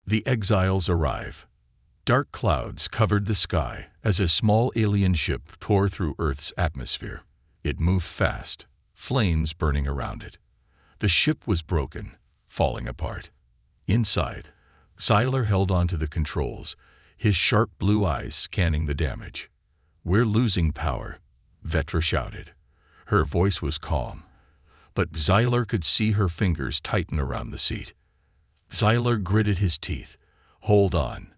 The exiles arrive. Dark clouds covered the sky as a small alien ship tore through Earth's atmosphere. It moved fast, flames burning around it. The ship was broken, falling apart. Inside, Xylar held onto the controls, his sharp blue eyes scanning the damage. "We're losing power," Vetra shouted. Her voice was calm, but Xylar could see her fingers tighten around the seat. Xylar gritted his teeth. "Hold on."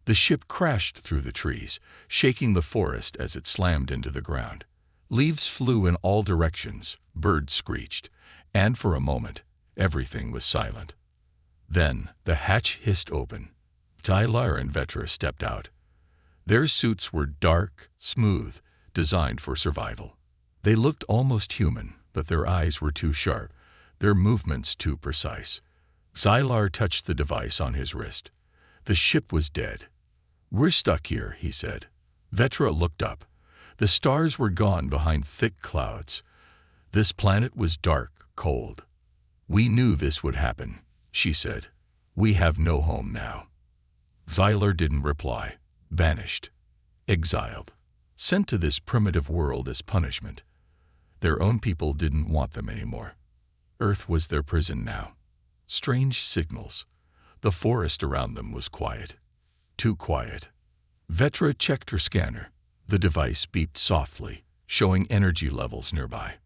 The ship crashed through the trees, shaking the forest as it slammed into the ground. Leaves flew in all directions, birds screeched, and for a moment, everything was silent. Then the hatch hissed open. Xylar and Vetra stepped out. Their suits were dark, smooth, designed for survival. They looked almost human, but their eyes were too sharp, their movements too precise. Xylar touched the device on his wrist. The ship was dead. "We're stuck here," he said. Vetra looked up. The stars were gone behind thick clouds. This planet was dark, cold. "We knew this would happen," she said. "We have no home now." Xylar didn't reply. Banished. Exiled. Sent to this primitive world as punishment. Their own people didn't want them anymore. Earth was their prison now. Strange signals. The forest around them was quiet. Too quiet. Vetra checked her scanner. The device beeped softly, showing energy levels nearby.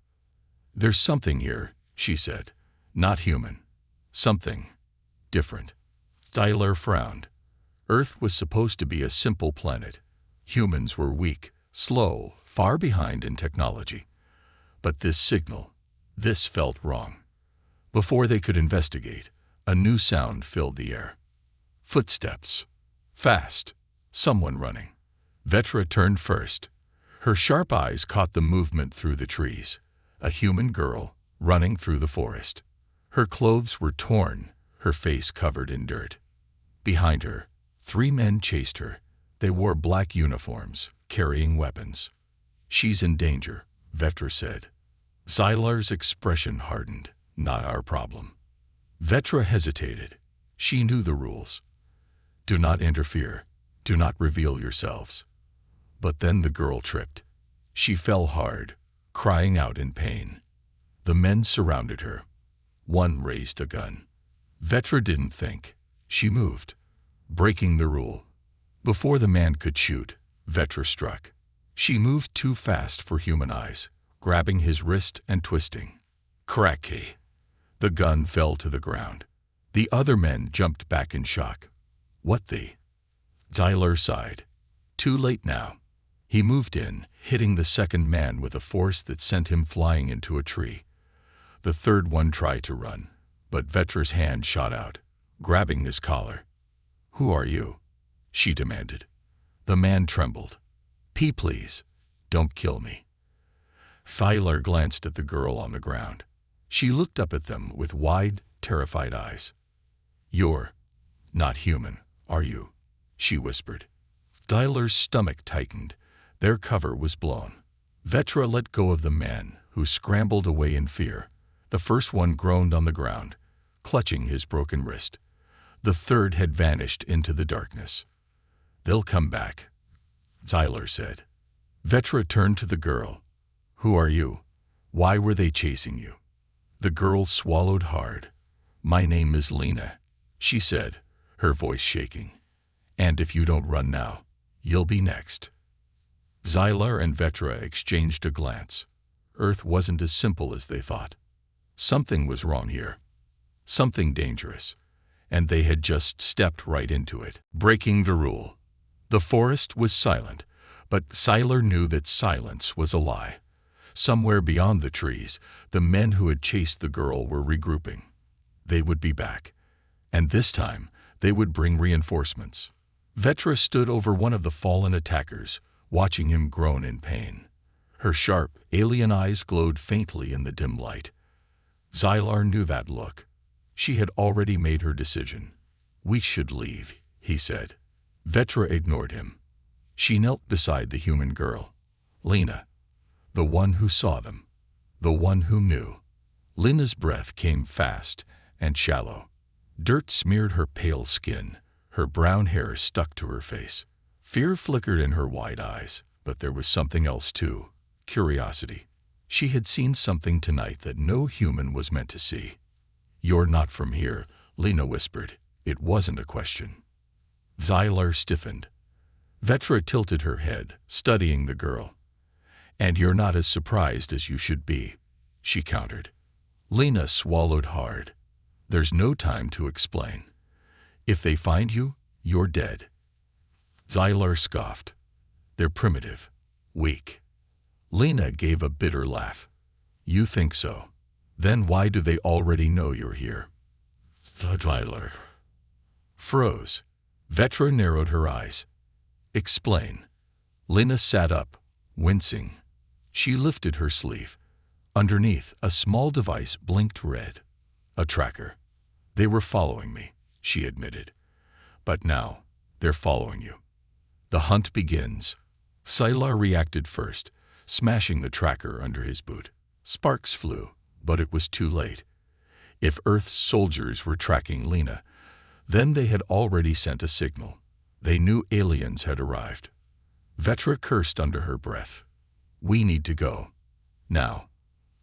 "There's something here," she said. "Not human. Something different." Xylar frowned. Earth was supposed to be a simple planet. Humans were weak, slow, far behind in technology. But this signal, this felt wrong. Before they could investigate, a new sound filled the air. Footsteps. Fast. Someone running. Vetra turned first. Her sharp eyes caught the movement through the trees. A human girl running through the forest. Her clothes were torn, her face covered in dirt. Behind her, 3 men chased her. They wore black uniforms, carrying weapons. "She's in danger," Vetra said. Xylar's expression hardened. "Not our problem." Vetra hesitated. She knew the rules. Do not interfere. Do not reveal yourselves. But then the girl tripped. She fell hard, crying out in pain. The men surrounded her. One raised a gun. Vetra didn't think. She moved, breaking the rule. Before the man could shoot, Vetra struck. She moved too fast for human eyes, grabbing his wrist and twisting. Cracky. The gun fell to the ground. The other men jumped back in shock. "What the?" Xylar sighed. Too late now. He moved in, hitting the second man with a force that sent him flying into a tree. The third one tried to run, but Vetra's hand shot out, grabbing his collar. "Who are you?" she demanded. The man trembled. Please, don't kill me." Xylar glanced at the girl on the ground. She looked up at them with wide, terrified eyes. "You're not human, are you?" she whispered. Xylar's stomach tightened. Their cover was blown. Vetra let go of the man, who scrambled away in fear. The first one groaned on the ground, clutching his broken wrist. The third had vanished into the darkness. "They'll come back," Xylar said. Vetra turned to the girl. "Who are you? Why were they chasing you?" The girl swallowed hard. "My name is Lena," she said, her voice shaking. "And if you don't run now, you'll be next." Xylar and Vetra exchanged a glance. Earth wasn't as simple as they thought. Something was wrong here. Something dangerous. And they had just stepped right into it, breaking the rule. The forest was silent, but Xylar knew that silence was a lie. Somewhere beyond the trees, the men who had chased the girl were regrouping. They would be back. And this time, they would bring reinforcements. Vetra stood over one of the fallen attackers, watching him groan in pain. Her sharp, alien eyes glowed faintly in the dim light. Xylar knew that look. She had already made her decision. "We should leave," he said. Vetra ignored him. She knelt beside the human girl. Lena. The one who saw them. The one who knew. Lena's breath came fast and shallow. Dirt smeared her pale skin. Her brown hair stuck to her face. Fear flickered in her wide eyes, but there was something else too. Curiosity. She had seen something tonight that no human was meant to see. "You're not from here," Lena whispered. It wasn't a question. Xylar stiffened. Vetra tilted her head, studying the girl. "And you're not as surprised as you should be," she countered. Lena swallowed hard. "There's no time to explain. If they find you, you're dead." Xylar scoffed. "They're primitive, weak." Lena gave a bitter laugh. "You think so? Then why do they already know you're here?" Xylar froze. Vetra narrowed her eyes. "Explain." Lena sat up, wincing. She lifted her sleeve. Underneath, a small device blinked red. "A tracker. They were following me," she admitted. "But now, they're following you. The hunt begins." Xylar reacted first, smashing the tracker under his boot. Sparks flew, but it was too late. If Earth's soldiers were tracking Lena, then they had already sent a signal. They knew aliens had arrived. Vetra cursed under her breath. "We need to go. Now."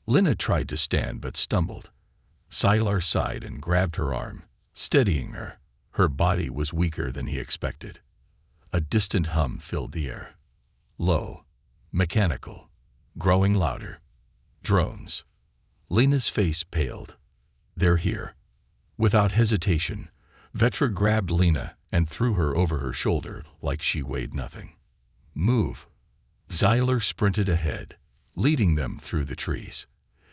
Lena tried to stand but stumbled. Xylar sighed and grabbed her arm, steadying her. Her body was weaker than he expected. A distant hum filled the air. Low, mechanical, growing louder. Drones. Lena's face paled. "They're here." Without hesitation, Vetra grabbed Lena and threw her over her shoulder like she weighed nothing. "Move." Xylar sprinted ahead, leading them through the trees.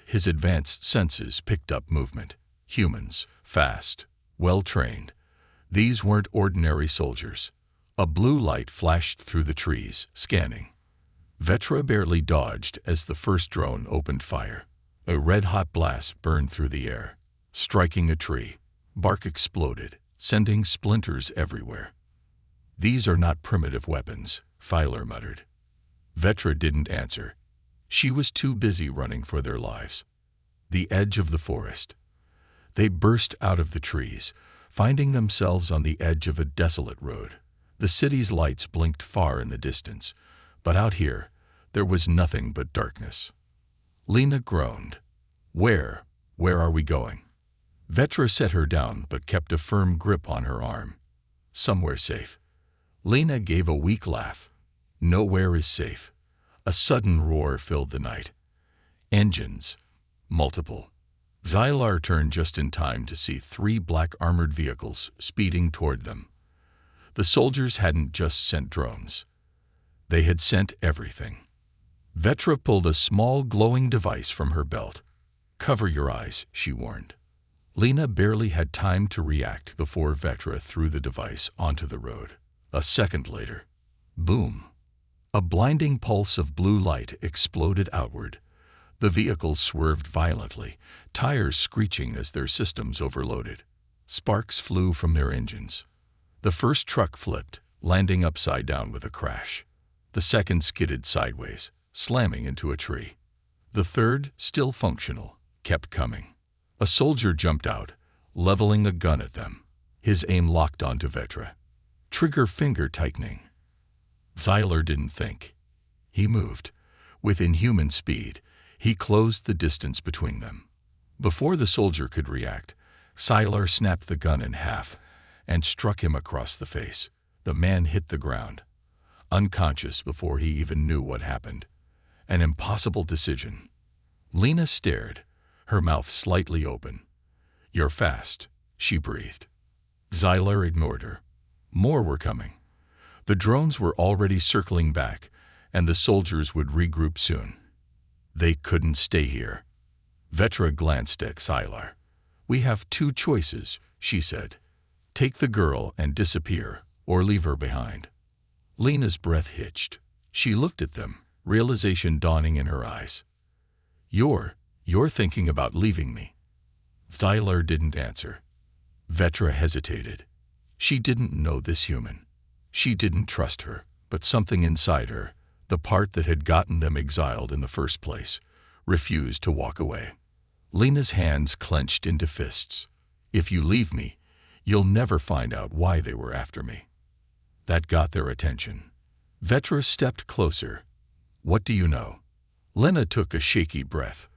His advanced senses picked up movement. Humans, fast, well-trained. These weren't ordinary soldiers. A blue light flashed through the trees, scanning. Vetra barely dodged as the first drone opened fire. A red-hot blast burned through the air, striking a tree. Bark exploded, sending splinters everywhere. "These are not primitive weapons," Xylar muttered. Vetra didn't answer. She was too busy running for their lives. The edge of the forest. They burst out of the trees, finding themselves on the edge of a desolate road. The city's lights blinked far in the distance, but out here, there was nothing but darkness. Lena groaned. Where are we going?" Vetra set her down but kept a firm grip on her arm. "Somewhere safe." Lena gave a weak laugh. "Nowhere is safe." A sudden roar filled the night. Engines. Multiple. Xylar turned just in time to see 3 black armored vehicles speeding toward them. The soldiers hadn't just sent drones. They had sent everything. Vetra pulled a small glowing device from her belt. "Cover your eyes," she warned. Lena barely had time to react before Vetra threw the device onto the road. A second later, boom. A blinding pulse of blue light exploded outward. The vehicles swerved violently, tires screeching as their systems overloaded. Sparks flew from their engines. The first truck flipped, landing upside down with a crash. The second skidded sideways, slamming into a tree. The third, still functional, kept coming. A soldier jumped out, leveling a gun at them. His aim locked onto Vetra. Trigger finger tightening. Xylar didn't think. He moved. With inhuman speed, he closed the distance between them. Before the soldier could react, Xylar snapped the gun in half and struck him across the face. The man hit the ground, unconscious before he even knew what happened. An impossible decision. Lena stared, her mouth slightly open. "You're fast," she breathed. Xylar ignored her. More were coming. The drones were already circling back, and the soldiers would regroup soon. They couldn't stay here. Vetra glanced at Xylar. "We have 2 choices," she said. "Take the girl and disappear, or leave her behind." Lena's breath hitched. She looked at them, realization dawning in her eyes. You're thinking about leaving me." Xylar didn't answer. Vetra hesitated. She didn't know this human. She didn't trust her, but something inside her, the part that had gotten them exiled in the first place, refused to walk away. Lena's hands clenched into fists. "If you leave me, You'll never find out why they were after me." That got their attention. Vetra stepped closer. "What do you know?" Lena took a shaky breath.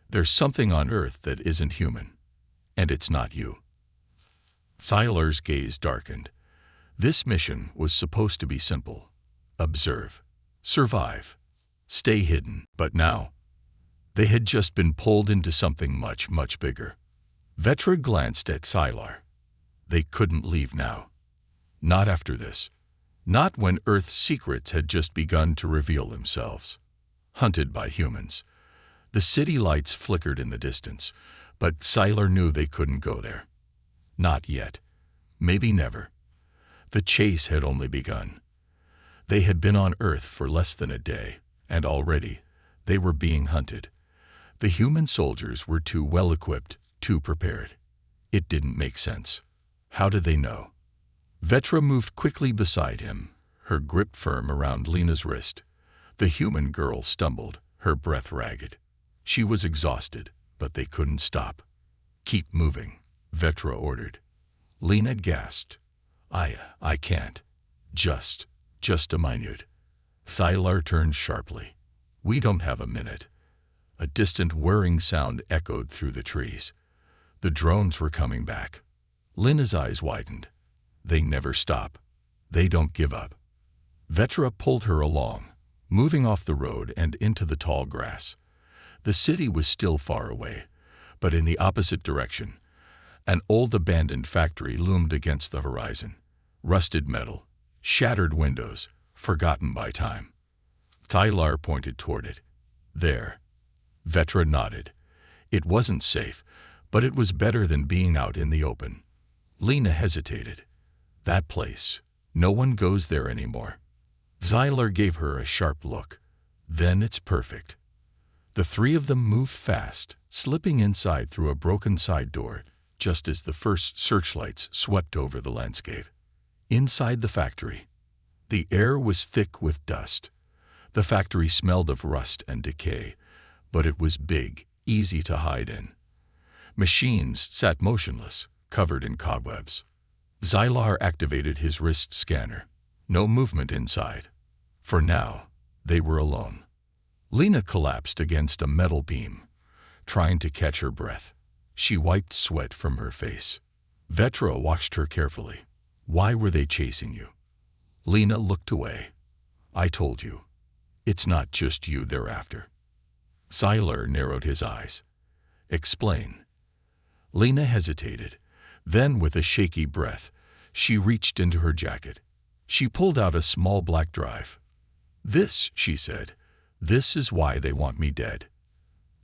"There's something on Earth that isn't human. And it's not you." Siler's gaze darkened. This mission was supposed to be simple. Observe. Survive. Stay hidden. But now, they had just been pulled into something much, much bigger. Vetra glanced at Sylar. They couldn't leave now. Not after this. Not when Earth's secrets had just begun to reveal themselves. Hunted by humans. The city lights flickered in the distance, but Sylar knew they couldn't go there. Not yet. Maybe never. The chase had only begun. They had been on Earth for less than a day, and already they were being hunted. The human soldiers were too well equipped, too prepared. It didn't make sense. How did they know? Vetra moved quickly beside him, her grip firm around Lena's wrist. The human girl stumbled, her breath ragged. She was exhausted, but they couldn't stop. "Keep moving," Vetra ordered. Lena gasped. I can't. Just a minute." Sylar turned sharply. "We don't have a minute." A distant whirring sound echoed through the trees. The drones were coming back. Lena's eyes widened. They never stop. They don't give up. Vetra pulled her along, moving off the road and into the tall grass. The city was still far away, but in the opposite direction. An old abandoned factory loomed against the horizon. Rusted metal, shattered windows, forgotten by time. Sylar pointed toward it. "There." Vetra nodded. It wasn't safe, but it was better than being out in the open. Lena hesitated. "That place. No one goes there anymore." Sylar gave her a sharp look. "Then it's perfect." The three of them moved fast, slipping inside through a broken side door, just as the first searchlights swept over the landscape. Inside the factory, the air was thick with dust. The factory smelled of rust and decay, but it was big, easy to hide in. Machines sat motionless, covered in cobwebs. Sylar activated his wrist scanner. No movement inside. For now, they were alone. Lena collapsed against a metal beam, trying to catch her breath. She wiped sweat from her face. Vetra watched her carefully. "Why were they chasing you?" Lena looked away. "I told you. It's not just you they're after." Sylar narrowed his eyes. "Explain." Lena hesitated. Then, with a shaky breath, she reached into her jacket. She pulled out a small black drive. "This," she said, "this is why they want me dead."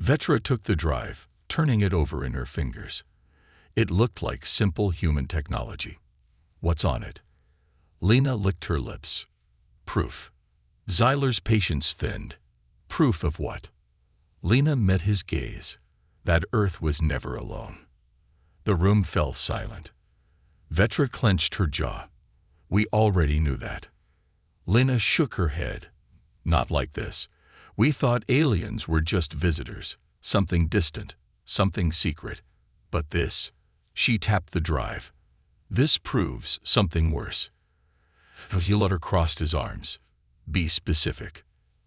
Vetra took the drive, turning it over in her fingers. It looked like simple human technology. "What's on it?" Lena licked her lips. "Proof." Sylar's patience thinned. "Proof of what?" Lena met his gaze. That Earth was never alone. The room fell silent. Vetra clenched her jaw. "We already knew that." Lena shook her head. "Not like this. We thought aliens were just visitors, something distant, something secret. But this," she tapped the drive, "this proves something worse." Sylar crossed his arms. "Be specific."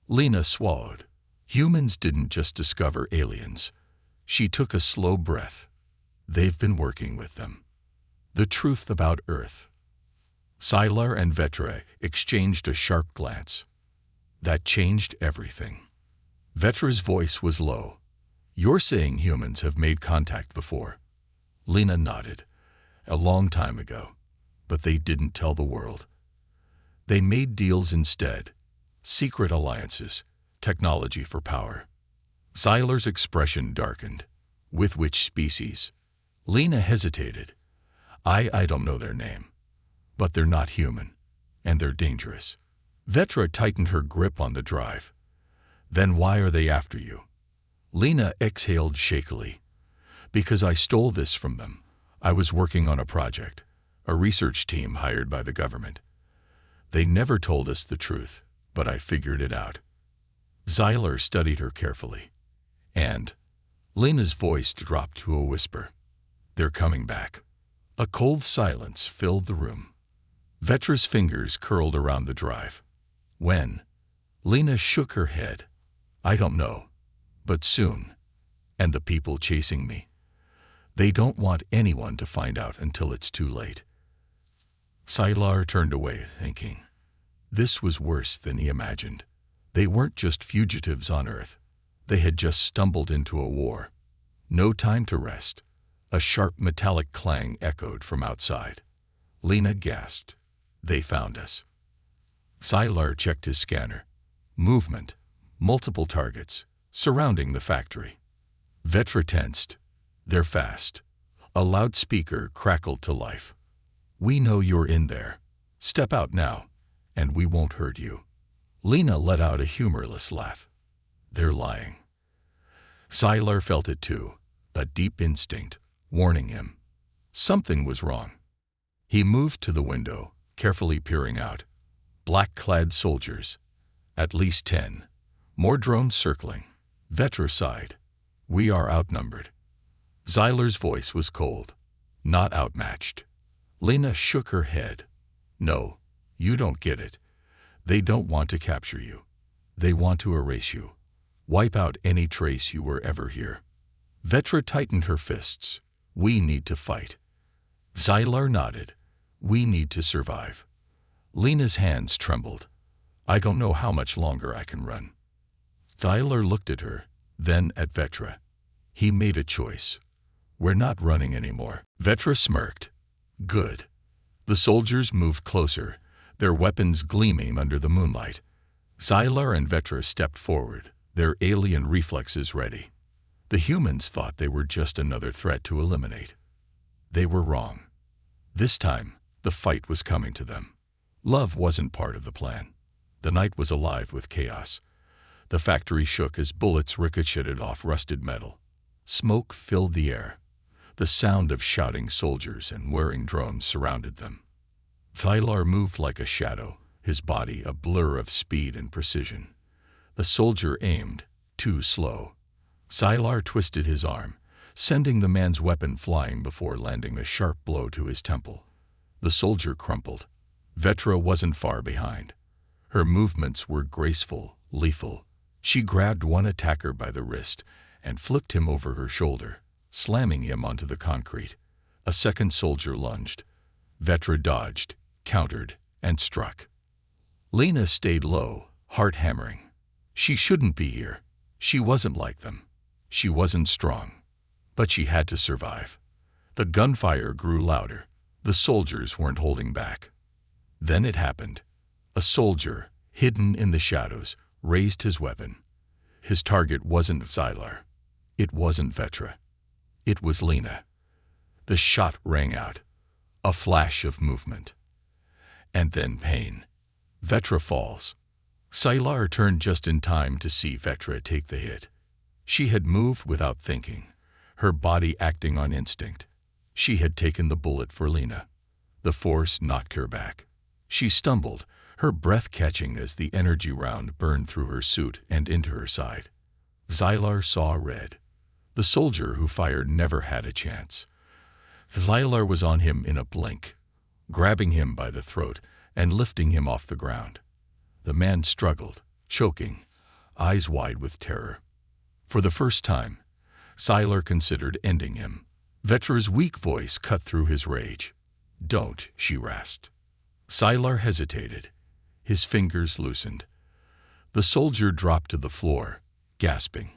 Lena swallowed. "Humans didn't just discover aliens." She took a slow breath. "They've been working with them." The truth about Earth. Sylar and Vetra exchanged a sharp glance. That changed everything. Vetra's voice was low. "You're saying humans have made contact before?" Lena nodded. "A long time ago. But they didn't tell the world. They made deals instead. Secret alliances, technology for power." Sylar's expression darkened. "With which species?" Lena hesitated. I don't know their name. But they're not human. And they're dangerous." Vetra tightened her grip on the drive. "Then why are they after you?" Lena exhaled shakily. "Because I stole this from them. I was working on a project, a research team hired by the government. They never told us the truth, but I figured it out." Sylar studied her carefully. "And?" Lena's voice dropped to a whisper. "They're coming back. A cold silence filled the room. Vetra's fingers curled around the drive. When? Lena shook her head. I don't know. But soon. And the people chasing me. They don't want anyone to find out until it's too late. Sylar turned away, thinking. This was worse than he imagined. They weren't just fugitives on Earth. They had just stumbled into a war. No time to rest. A sharp metallic clang echoed from outside. Lena gasped. They found us. Sylar checked his scanner. Movement. Multiple targets. Surrounding the factory. Vetra tensed. They're fast. A loudspeaker crackled to life. We know you're in there. Step out now, and we won't hurt you. Lena let out a humorless laugh. They're lying. Sylar felt it too, a deep instinct, warning him. Something was wrong. He moved to the window, carefully peering out. Black-clad soldiers. At least 10. More drones circling. Vetra sighed. We are outnumbered. Sylar's voice was cold, not outmatched. Lena shook her head. No, you don't get it. They don't want to capture you. They want to erase you. Wipe out any trace you were ever here. Vetra tightened her fists. We need to fight. Sylar nodded. We need to survive. Lena's hands trembled. I don't know how much longer I can run. Sylar looked at her, then at Vetra. He made a choice. We're not running anymore. Vetra smirked. Good. The soldiers moved closer, their weapons gleaming under the moonlight. Sylar and Vetra stepped forward, their alien reflexes ready. The humans thought they were just another threat to eliminate. They were wrong. This time, the fight was coming to them. Love wasn't part of the plan. The night was alive with chaos. The factory shook as bullets ricocheted off rusted metal. Smoke filled the air. The sound of shouting soldiers and whirring drones surrounded them. Sylar moved like a shadow, his body a blur of speed and precision. The soldier aimed, too slow. Sylar twisted his arm, sending the man's weapon flying before landing a sharp blow to his temple. The soldier crumpled. Vetra wasn't far behind. Her movements were graceful, lethal. She grabbed one attacker by the wrist and flipped him over her shoulder, slamming him onto the concrete. A second soldier lunged. Vetra dodged, countered, and struck. Lena stayed low, heart hammering. She shouldn't be here. She wasn't like them. She wasn't strong. But she had to survive. The gunfire grew louder. The soldiers weren't holding back. Then it happened. A soldier, hidden in the shadows, raised his weapon. His target wasn't Sylar. It wasn't Vetra. It was Lena. The shot rang out. A flash of movement. And then pain. Vetra falls. Sylar turned just in time to see Vetra take the hit. She had moved without thinking, her body acting on instinct. She had taken the bullet for Lena. The force knocked her back. She stumbled, her breath catching as the energy round burned through her suit and into her side. Sylar saw red. The soldier who fired never had a chance. Sylar was on him in a blink, grabbing him by the throat and lifting him off the ground. The man struggled, choking, eyes wide with terror. For the first time, Sylar considered ending him. Vetra's weak voice cut through his rage. Don't, she rasped. Sylar hesitated. His fingers loosened. The soldier dropped to the floor, gasping.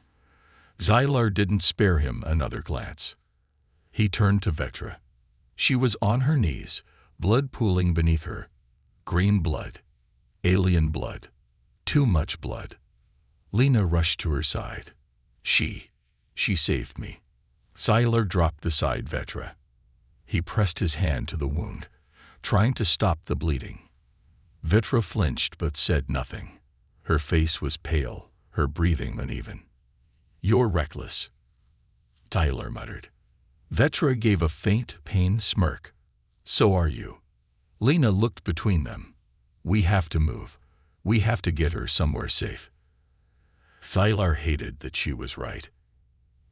Sylar didn't spare him another glance. He turned to Vetra. She was on her knees, blood pooling beneath her. Green blood. Alien blood. Too much blood. Lena rushed to her side. She saved me. Sylar dropped beside Vetra. He pressed his hand to the wound, trying to stop the bleeding. Vetra flinched but said nothing. Her face was pale, her breathing uneven. You're reckless, Sylar muttered. Vetra gave a faint, pained smirk. So are you. Lena looked between them. We have to move. We have to get her somewhere safe. Sylar hated that she was right.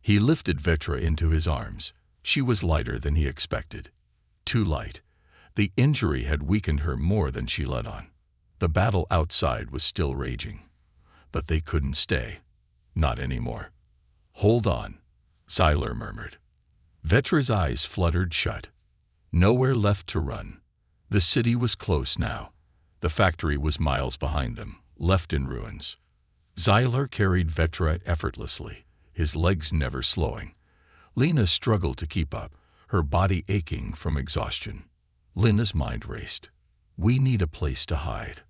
He lifted Vetra into his arms. She was lighter than he expected. Too light. The injury had weakened her more than she let on. The battle outside was still raging. But they couldn't stay. Not anymore. "Hold on," Xylar murmured. Vetra's eyes fluttered shut. Nowhere left to run. The city was close now. The factory was miles behind them, left in ruins. Xylar carried Vetra effortlessly, his legs never slowing. Lena struggled to keep up, her body aching from exhaustion. Lena's mind raced. "We need a place to hide.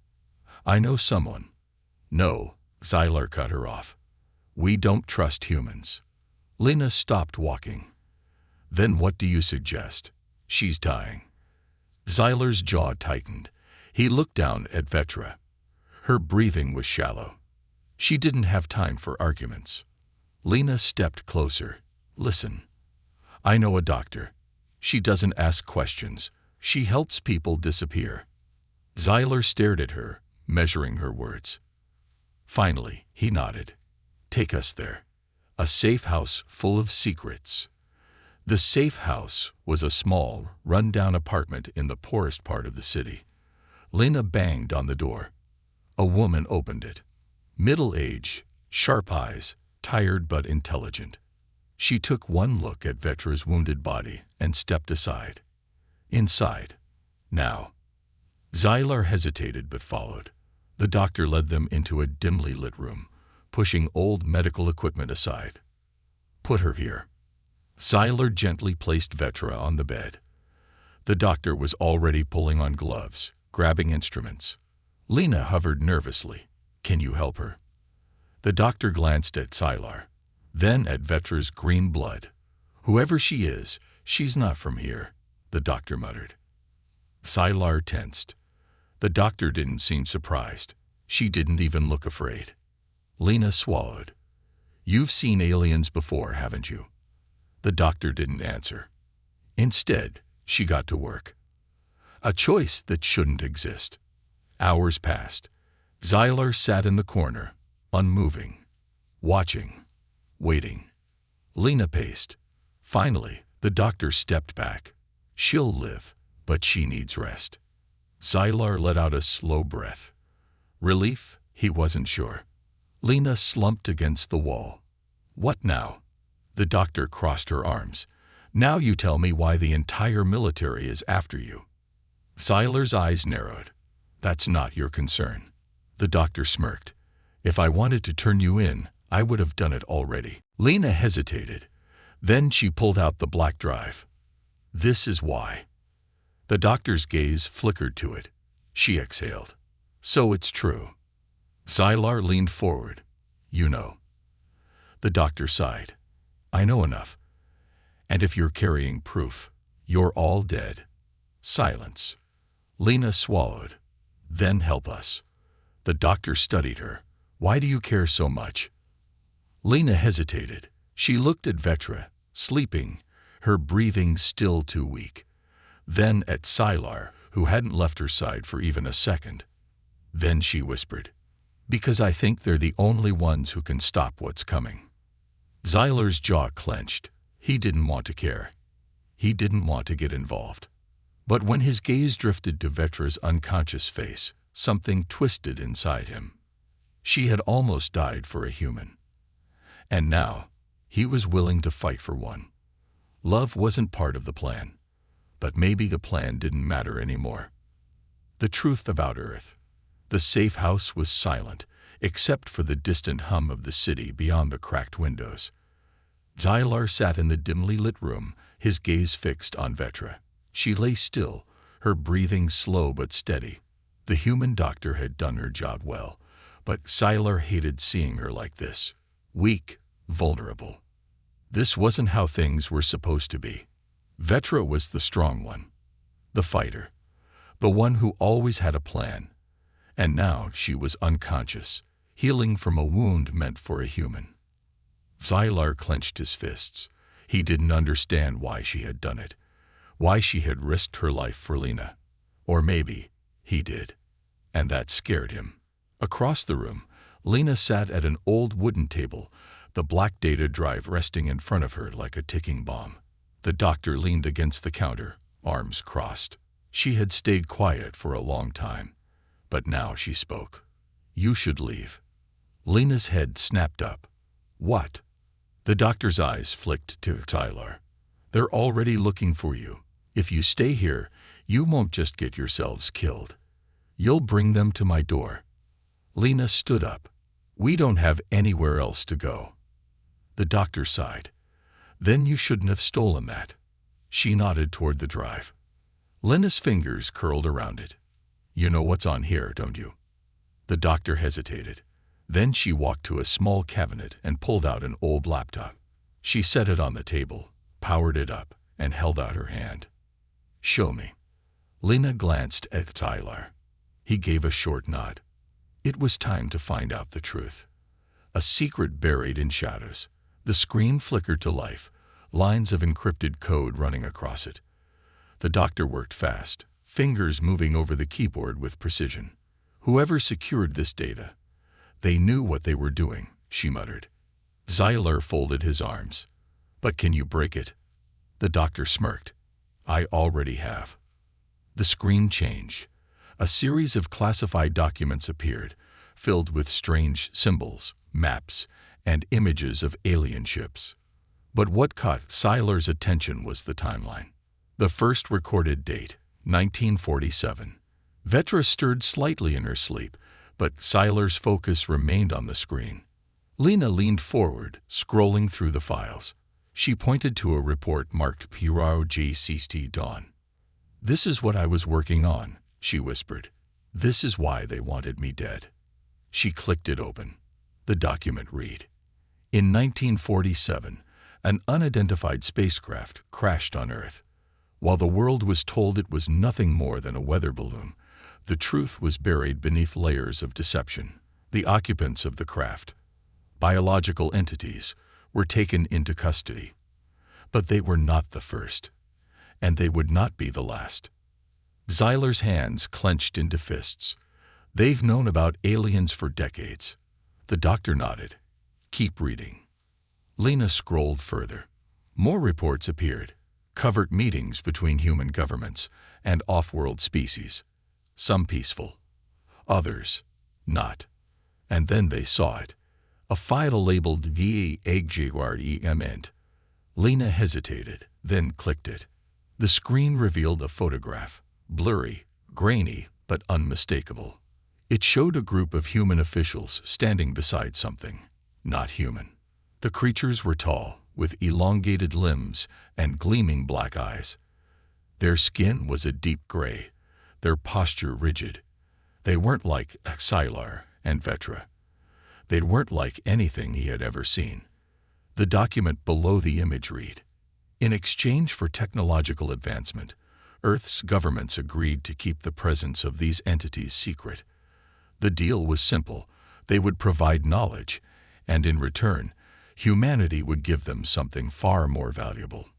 I know someone." "No," Xylar cut her off. "We don't trust humans." Lena stopped walking. "Then what do you suggest?" "She's dying." Xylar's jaw tightened. He looked down at Vetra. Her breathing was shallow. She didn't have time for arguments. Lena stepped closer. "Listen. I know a doctor. She doesn't ask questions. She helps people disappear." Xylar stared at her, measuring her words. Finally, he nodded. "Take us there. A safe house full of secrets." The safe house was a small, run-down apartment in the poorest part of the city. Lena banged on the door. A woman opened it. Middle-aged, sharp eyes, tired but intelligent. She took one look at Vetra's wounded body and stepped aside. "Inside. Now." Xylar hesitated but followed. The doctor led them into a dimly lit room, pushing old medical equipment aside. "Put her here." Xylar gently placed Vetra on the bed. The doctor was already pulling on gloves, grabbing instruments. Lena hovered nervously. "Can you help her?" The doctor glanced at Xylar, then at Vetra's green blood. "Whoever she is, she's not from here," the doctor muttered. Xylar tensed. The doctor didn't seem surprised. She didn't even look afraid. Lena swallowed. "You've seen aliens before, haven't you?" The doctor didn't answer. Instead, she got to work. A choice that shouldn't exist. Hours passed. Xylar sat in the corner, unmoving, watching, waiting. Lena paced. Finally, the doctor stepped back. "She'll live, but she needs rest." Xylar let out a slow breath. Relief? He wasn't sure. Lena slumped against the wall. "What now?" The doctor crossed her arms. "Now you tell me why the entire military is after you." Xylar's eyes narrowed. "That's not your concern." The doctor smirked. "If I wanted to turn you in, I would have done it already." Lena hesitated. Then she pulled out the black drive. "This is why." The doctor's gaze flickered to it. She exhaled. "So it's true." Xylar leaned forward. "You know." The doctor sighed. "I know enough. And if you're carrying proof, you're all dead." Silence. Lena swallowed. "Then help us." The doctor studied her. "Why do you care so much?" Lena hesitated. She looked at Vetra, sleeping, her breathing still too weak. Then at Xylar, who hadn't left her side for even a second. Then she whispered, "Because I think they're the only ones who can stop what's coming." Xylar's jaw clenched. He didn't want to care. He didn't want to get involved. But when his gaze drifted to Vetra's unconscious face, something twisted inside him. She had almost died for a human. And now, he was willing to fight for one. Love wasn't part of the plan. But maybe the plan didn't matter anymore. The truth about Earth. The safe house was silent, except for the distant hum of the city beyond the cracked windows. Xylar sat in the dimly lit room, his gaze fixed on Vetra. She lay still, her breathing slow but steady. The human doctor had done her job well, but Xylar hated seeing her like this. Weak, vulnerable. This wasn't how things were supposed to be. Vetra was the strong one. The fighter. The one who always had a plan. And now she was unconscious, healing from a wound meant for a human. Xylar clenched his fists. He didn't understand why she had done it, why she had risked her life for Lena. Or maybe he did. And that scared him. Across the room, Lena sat at an old wooden table, the black data drive resting in front of her like a ticking bomb. The doctor leaned against the counter, arms crossed. She had stayed quiet for a long time, but now she spoke. "You should leave." Lena's head snapped up. "What?" The doctor's eyes flicked to Tyler. "They're already looking for you. If you stay here, you won't just get yourselves killed. You'll bring them to my door." Lena stood up. "We don't have anywhere else to go." The doctor sighed. "Then you shouldn't have stolen that." She nodded toward the drive. Lena's fingers curled around it. "You know what's on here, don't you?" The doctor hesitated. Then she walked to a small cabinet and pulled out an old laptop. She set it on the table, powered it up, and held out her hand. "Show me." Lena glanced at Tyler. He gave a short nod. It was time to find out the truth. A secret buried in shadows. The screen flickered to life, lines of encrypted code running across it. The doctor worked fast, fingers moving over the keyboard with precision. "Whoever secured this data, they knew what they were doing," she muttered. Tyler folded his arms. "But can you break it?" The doctor smirked. "I already have." The screen changed. A series of classified documents appeared, filled with strange symbols, maps, and images of alien ships. But what caught Tyler's attention was the timeline. The first recorded date, 1947. Vetra stirred slightly in her sleep, but Tyler's focus remained on the screen. Lena leaned forward, scrolling through the files. She pointed to a report marked PROGCT Dawn. "This is what I was working on," she whispered. "This is why they wanted me dead." She clicked it open. The document read, "In 1947, an unidentified spacecraft crashed on Earth. While the world was told it was nothing more than a weather balloon, the truth was buried beneath layers of deception. The occupants of the craft, biological entities, were taken into custody. But they were not the first, and they would not be the last." Tyler's hands clenched into fists. "They've known about aliens for decades." The doctor nodded. "Keep reading." Lena scrolled further. More reports appeared. Covert meetings between human governments and off-world species. Some peaceful, others not. And then they saw it. A file labeled HFY. Lena hesitated, then clicked it. The screen revealed a photograph, blurry, grainy, but unmistakable. It showed a group of human officials standing beside something not human. The creatures were tall, with elongated limbs and gleaming black eyes. Their skin was a deep gray, their posture rigid. They weren't like Tyler and Vetra. They weren't like anything he had ever seen. The document below the image read, "In exchange for technological advancement, Earth's governments agreed to keep the presence of these entities secret. The deal was simple. They would provide knowledge, and in return, humanity would give them something far more valuable."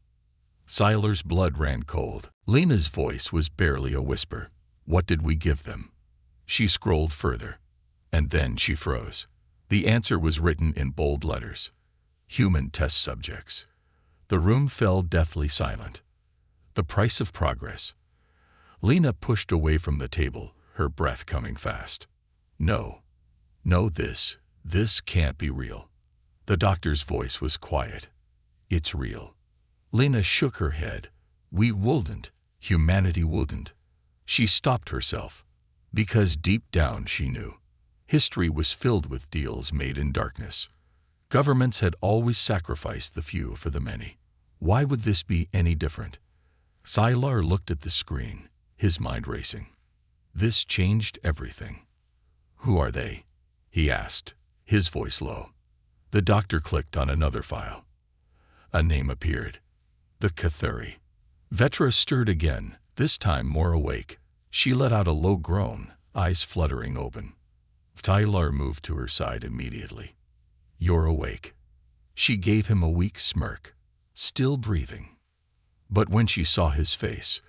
Tyler's blood ran cold. Lena's voice was barely a whisper. "What did we give them?" She scrolled further, and then she froze. The answer was written in bold letters. "Human test subjects." The room fell deathly silent. The price of progress. Lena pushed away from the table, her breath coming fast. No, this can't be real." The doctor's voice was quiet. "It's real." Lena shook her head. "We wouldn't. Humanity wouldn't." She stopped herself, because deep down she knew. History was filled with deals made in darkness. Governments had always sacrificed the few for the many. Why would this be any different? Tyler looked at the screen, his mind racing. This changed everything. "Who are they?" he asked, his voice low. The doctor clicked on another file. A name appeared. The Cathuri. Vetra stirred again, this time more awake. She let out a low groan, eyes fluttering open. Tyler moved to her side immediately. "You're awake." She gave him a weak smirk, still breathing. But when she saw his face,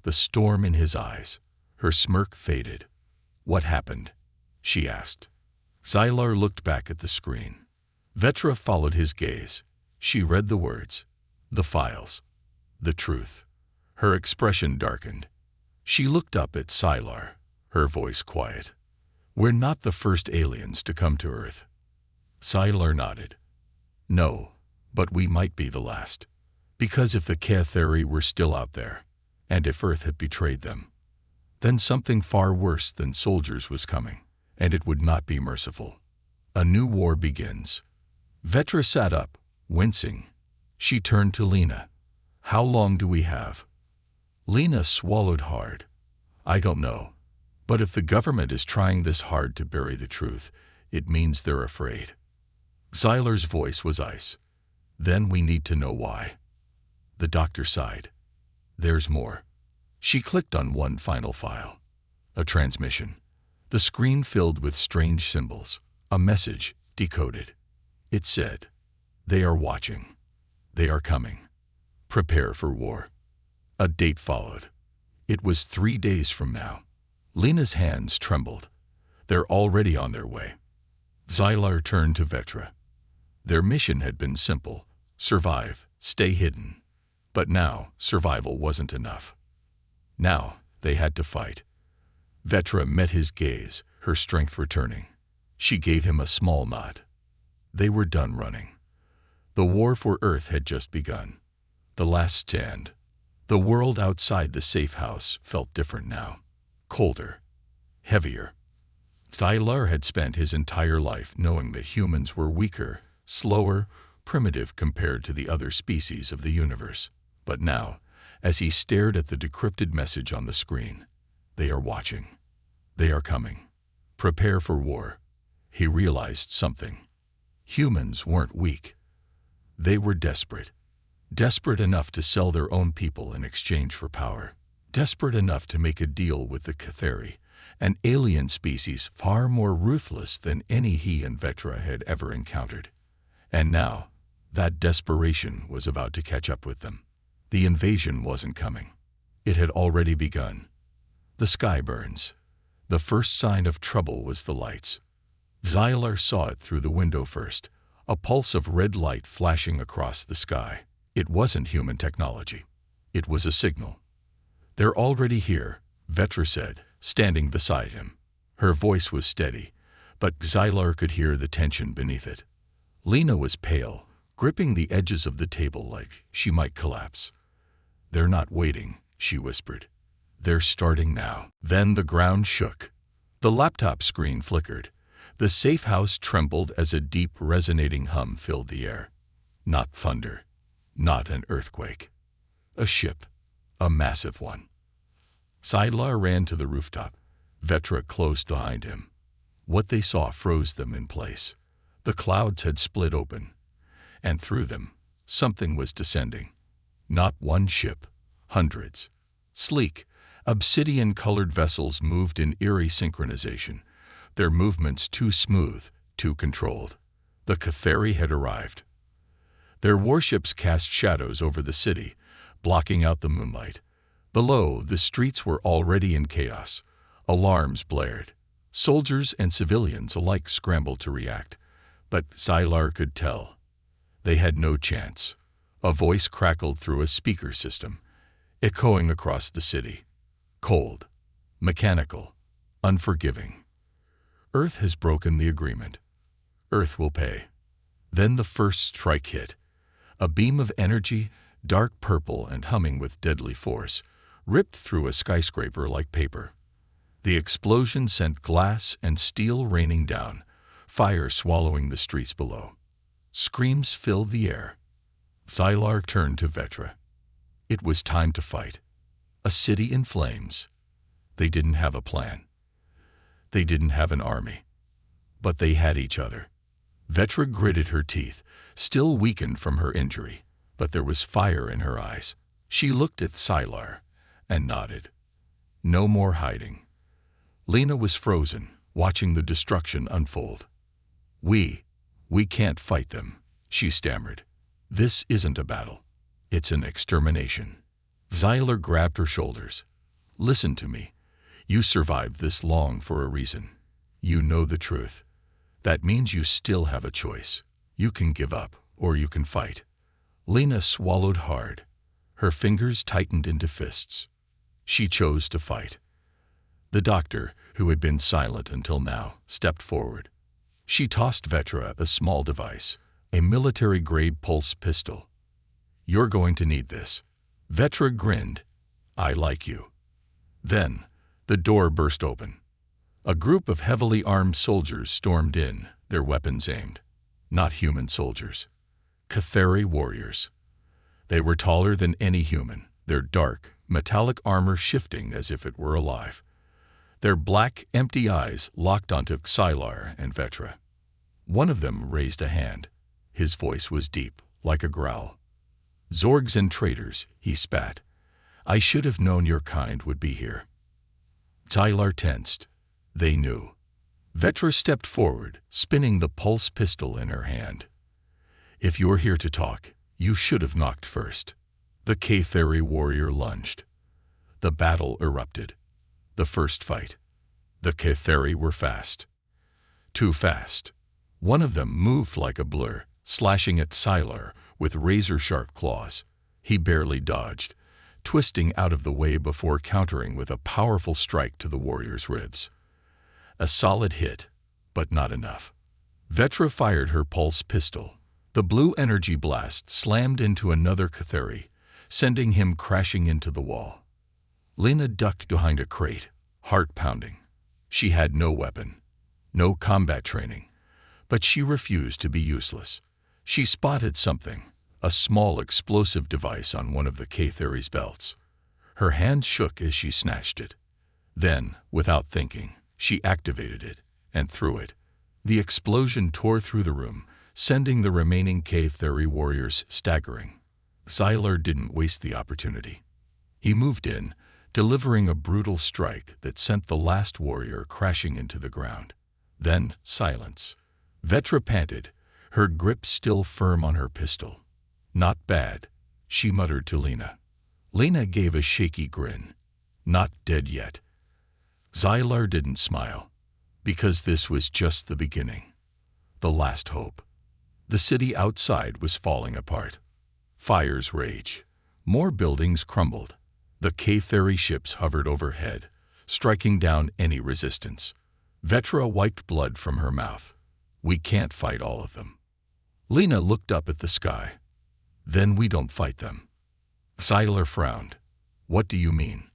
the storm in his eyes, her smirk faded. "What happened?" she asked. Tyler looked back at the screen. Vetra followed his gaze. She read the words, the files, the truth. Her expression darkened. She looked up at Sylar, her voice quiet. "We're not the first aliens to come to Earth." Sylar nodded. "No, but we might be the last. Because if the Cathari were still out there, and if Earth had betrayed them, then something far worse than soldiers was coming, and it would not be merciful. A new war begins." Vetra sat up, wincing. She turned to Lena. "How long do we have?" Lena swallowed hard. "I don't know. But if the government is trying this hard to bury the truth, it means they're afraid." Xylar's voice was ice. "Then we need to know why." The doctor sighed. "There's more." She clicked on one final file. A transmission. The screen filled with strange symbols. A message, decoded. It said, "They are watching. They are coming. Prepare for war." A date followed. It was 3 days from now. Lena's hands trembled. "They're already on their way." Xylar turned to Vetra. Their mission had been simple: survive, stay hidden. But now, survival wasn't enough. Now, they had to fight. Vetra met his gaze, her strength returning. She gave him a small nod. They were done running. The war for Earth had just begun. The last stand. The world outside the safe house felt different now. Colder. Heavier. Xylar had spent his entire life knowing that humans were weaker, slower, primitive compared to the other species of the universe. But now, as he stared at the decrypted message on the screen, "They are watching. They are coming. Prepare for war," he realized something. Humans weren't weak. They were desperate. Desperate enough to sell their own people in exchange for power. Desperate enough to make a deal with the Cathari, an alien species far more ruthless than any he and Vetra had ever encountered. And now, that desperation was about to catch up with them. The invasion wasn't coming. It had already begun. The sky burns. The first sign of trouble was the lights. Xylar saw it through the window first, a pulse of red light flashing across the sky. It wasn't human technology. It was a signal. "They're already here," Vetra said, standing beside him. Her voice was steady, but Xylar could hear the tension beneath it. Lena was pale, gripping the edges of the table like she might collapse. "They're not waiting," she whispered. "They're starting now." Then the ground shook. The laptop screen flickered. The safe house trembled as a deep, resonating hum filled the air. Not thunder. Not an earthquake. A ship. A massive one. Xylar ran to the rooftop. Vetra closed behind him. What they saw froze them in place. The clouds had split open, and through them, something was descending. Not one ship, hundreds. Sleek, obsidian-colored vessels moved in eerie synchronization, their movements too smooth, too controlled. The Cathari had arrived. Their warships cast shadows over the city, blocking out the moonlight. Below, the streets were already in chaos. Alarms blared. Soldiers and civilians alike scrambled to react. But Xylar could tell. They had no chance. A voice crackled through a speaker system, echoing across the city. Cold, mechanical, unforgiving. "Earth has broken the agreement. Earth will pay." Then the first strike hit. A beam of energy, dark purple and humming with deadly force, ripped through a skyscraper like paper. The explosion sent glass and steel raining down, fire swallowing the streets below. Screams filled the air. Xylar turned to Vetra. It was time to fight. A city in flames. They didn't have a plan. They didn't have an army. But they had each other. Vetra gritted her teeth, still weakened from her injury, but there was fire in her eyes. She looked at Xylar and nodded. No more hiding. Lena was frozen, watching the destruction unfold. We can't fight them," she stammered. "This isn't a battle. It's an extermination." Xylar grabbed her shoulders. "Listen to me. You survived this long for a reason. You know the truth. That means you still have a choice. You can give up, or you can fight." Lena swallowed hard. Her fingers tightened into fists. She chose to fight. The doctor, who had been silent until now, stepped forward. She tossed Vetra a small device, a military-grade pulse pistol. "You're going to need this." Vetra grinned. "I like you." Then, the door burst open. A group of heavily armed soldiers stormed in, their weapons aimed. Not human soldiers. Cathari warriors. They were taller than any human, their dark, metallic armor shifting as if it were alive. Their black, empty eyes locked onto Xylar and Vetra. One of them raised a hand. His voice was deep, like a growl. "Zorgs and traitors," he spat. "I should have known your kind would be here." Xylar tensed. They knew. Vetra stepped forward, spinning the pulse pistol in her hand. "If you're here to talk, you should have knocked first." The Cathari warrior lunged. The battle erupted. The first fight. The Cathari were fast. Too fast. One of them moved like a blur, slashing at Xylar with razor-sharp claws. He barely dodged, twisting out of the way before countering with a powerful strike to the warrior's ribs. A solid hit, but not enough. Vetra fired her pulse pistol. The blue energy blast slammed into another Cathari, sending him crashing into the wall. Lena ducked behind a crate, heart pounding. She had no weapon, no combat training, but she refused to be useless. She spotted something, a small explosive device on one of the Cathari's belts. Her hand shook as she snatched it. Then, without thinking, she activated it and threw it. The explosion tore through the room, sending the remaining Cathari warriors staggering. Xylar didn't waste the opportunity. He moved in, delivering a brutal strike that sent the last warrior crashing into the ground. Then silence. Vetra panted, her grip still firm on her pistol. "Not bad," she muttered to Lena. Lena gave a shaky grin. "Not dead yet." Xylar didn't smile, because this was just the beginning. The last hope. The city outside was falling apart. Fires raged. More buildings crumbled. The Cathari ships hovered overhead, striking down any resistance. Vetra wiped blood from her mouth. "We can't fight all of them." Lena looked up at the sky. "Then we don't fight them." Xylar frowned. "What do you mean?"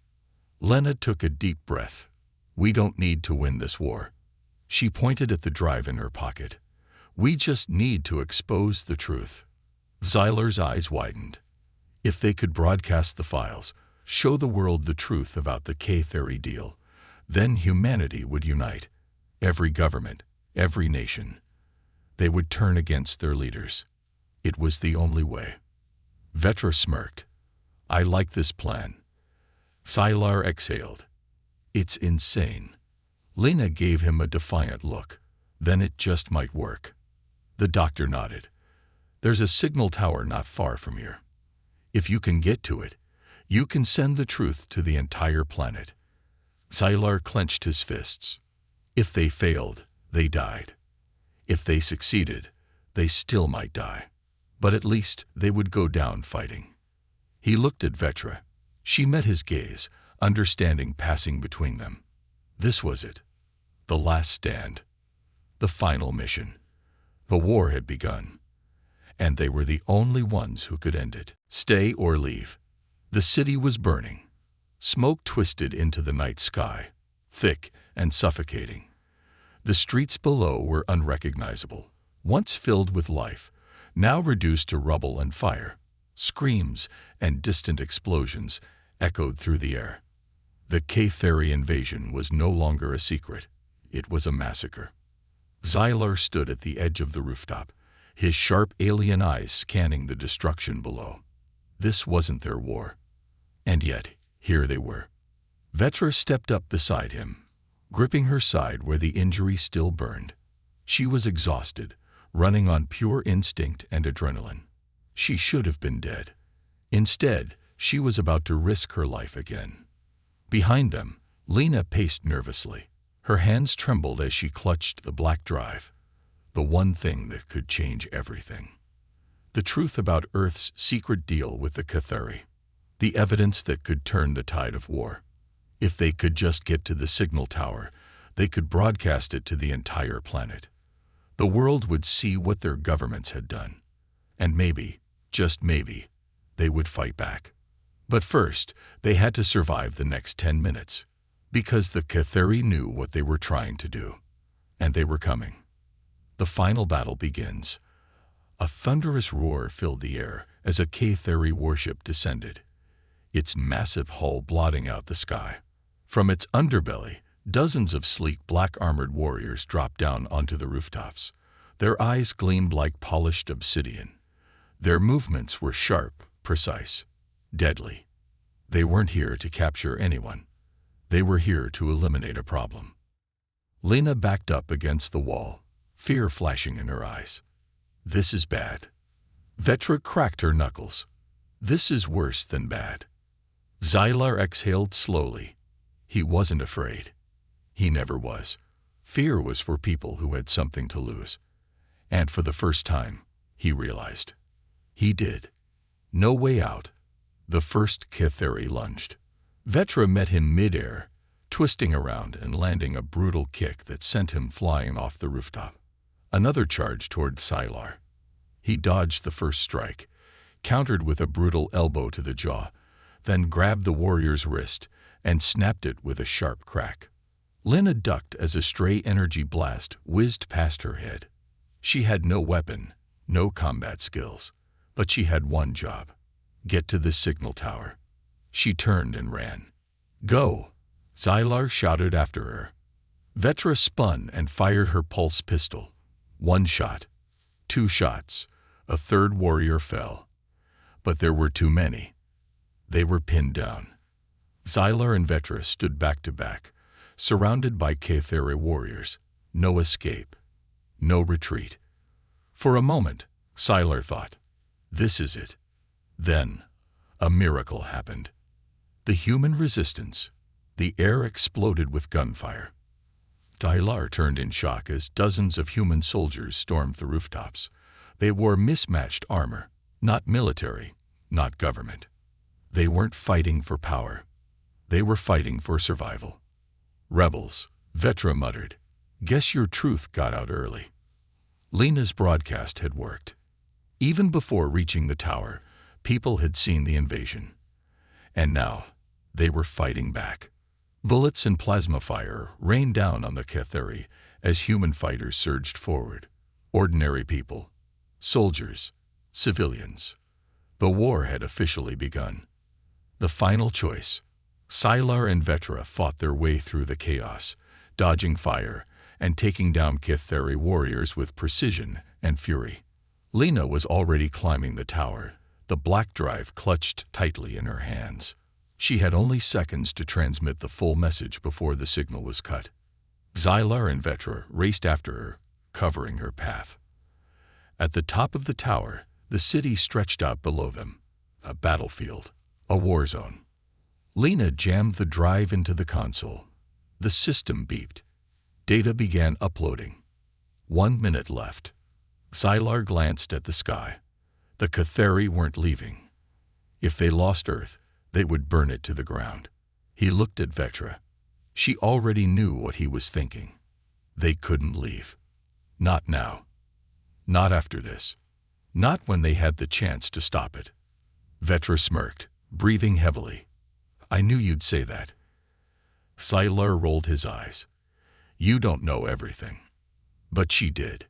Lena took a deep breath. "We don't need to win this war." She pointed at the drive in her pocket. "We just need to expose the truth." Xylar's eyes widened. If they could broadcast the files, show the world the truth about the Cathari deal, then humanity would unite. Every government, every nation. They would turn against their leaders. It was the only way. Vetra smirked. "I like this plan." Xylar exhaled. "It's insane." Lena gave him a defiant look. "Then it just might work." The doctor nodded. "There's a signal tower not far from here. If you can get to it, you can send the truth to the entire planet." Xylar clenched his fists. If they failed, they died. If they succeeded, they still might die. But at least they would go down fighting. He looked at Vetra. She met his gaze, understanding passing between them. This was it. The last stand. The final mission. The war had begun. And they were the only ones who could end it. Stay or leave. The city was burning. Smoke twisted into the night sky, thick and suffocating. The streets below were unrecognizable, once filled with life, now reduced to rubble and fire. Screams and distant explosions echoed through the air. The Cathari invasion was no longer a secret. It was a massacre. Xylar stood at the edge of the rooftop, his sharp alien eyes scanning the destruction below. This wasn't their war. And yet, here they were. Vetra stepped up beside him, gripping her side where the injury still burned. She was exhausted, running on pure instinct and adrenaline. She should have been dead. Instead, she was about to risk her life again. Behind them, Lena paced nervously. Her hands trembled as she clutched the black drive, the one thing that could change everything. The truth about Earth's secret deal with the Cathari. The evidence that could turn the tide of war. If they could just get to the signal tower, they could broadcast it to the entire planet. The world would see what their governments had done. And maybe, just maybe, they would fight back. But first, they had to survive the next 10 minutes. Because the Cathari knew what they were trying to do. And they were coming. The final battle begins. A thunderous roar filled the air as a Cathari warship descended, its massive hull blotting out the sky. From its underbelly, dozens of sleek black-armored warriors dropped down onto the rooftops. Their eyes gleamed like polished obsidian. Their movements were sharp, precise, deadly. They weren't here to capture anyone. They were here to eliminate a problem. Lena backed up against the wall, fear flashing in her eyes. This is bad. Vetra cracked her knuckles. This is worse than bad. Xylar exhaled slowly. He wasn't afraid. He never was. Fear was for people who had something to lose. And for the first time, he realized. He did. No way out. The first Cathari lunged. Vetra met him mid-air, twisting around and landing a brutal kick that sent him flying off the rooftop. Another charge toward Xylar. He dodged the first strike, countered with a brutal elbow to the jaw, then grabbed the warrior's wrist and snapped it with a sharp crack. Lena ducked as a stray energy blast whizzed past her head. She had no weapon, no combat skills, but she had one job: get to the signal tower. She turned and ran. "Go!" Xylar shouted after her. Vetra spun and fired her pulse pistol. One shot, two shots, a third warrior fell. But there were too many. They were pinned down. Xylar and Vetra stood back to back, surrounded by Cathari warriors. No escape. No retreat. For a moment, Xylar thought, this is it. Then, a miracle happened. The human resistance. The air exploded with gunfire. Xylar turned in shock as dozens of human soldiers stormed the rooftops. They wore mismatched armor, not military, not government. They weren't fighting for power. They were fighting for survival. "Rebels," Vetra muttered. "Guess your truth got out early." Lena's broadcast had worked. Even before reaching the tower, people had seen the invasion. And now, they were fighting back. Bullets and plasma fire rained down on the Cathari as human fighters surged forward. Ordinary people, soldiers, civilians. The war had officially begun. The final choice. Xylar and Vetra fought their way through the chaos, dodging fire and taking down Cathari warriors with precision and fury. Lena was already climbing the tower, the black drive clutched tightly in her hands. She had only seconds to transmit the full message before the signal was cut. Xylar and Vetra raced after her, covering her path. At the top of the tower, the city stretched out below them. A battlefield, a war zone. Lena jammed the drive into the console. The system beeped. Data began uploading. 1 minute left. Xylar glanced at the sky. The Cathari weren't leaving. If they lost Earth, they would burn it to the ground. He looked at Vetra. She already knew what he was thinking. They couldn't leave. Not now. Not after this. Not when they had the chance to stop it. Vetra smirked, breathing heavily. "I knew you'd say that." Xylar rolled his eyes. "You don't know everything." But she did.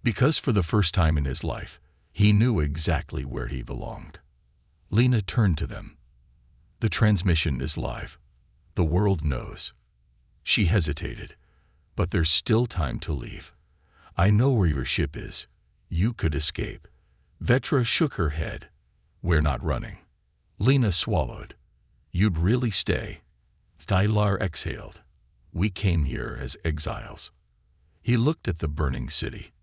Because for the first time in his life, he knew exactly where he belonged. Lena turned to them. "The transmission is live. The world knows." She hesitated. "But there's still time to leave. I know where your ship is. You could escape." Vetra shook her head. "We're not running." Lena swallowed. "You'd really stay?" Xylar exhaled. "We came here as exiles." He looked at the burning city.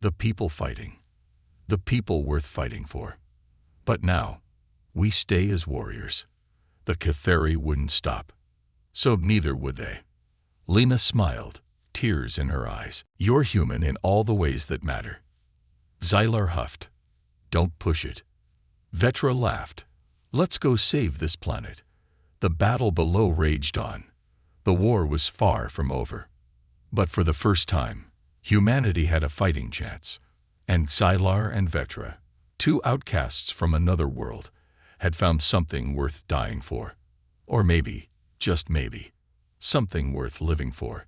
The people fighting. The people worth fighting for. But now, we stay as warriors. The Cathari wouldn't stop. So neither would they. Lena smiled, tears in her eyes. "You're human in all the ways that matter." Xylar huffed. "Don't push it." Vetra laughed. Let's go save this planet. The battle below raged on. The war was far from over. But for the first time, humanity had a fighting chance. And Xylar and Vectra, two outcasts from another world, had found something worth dying for. Or maybe, just maybe, something worth living for.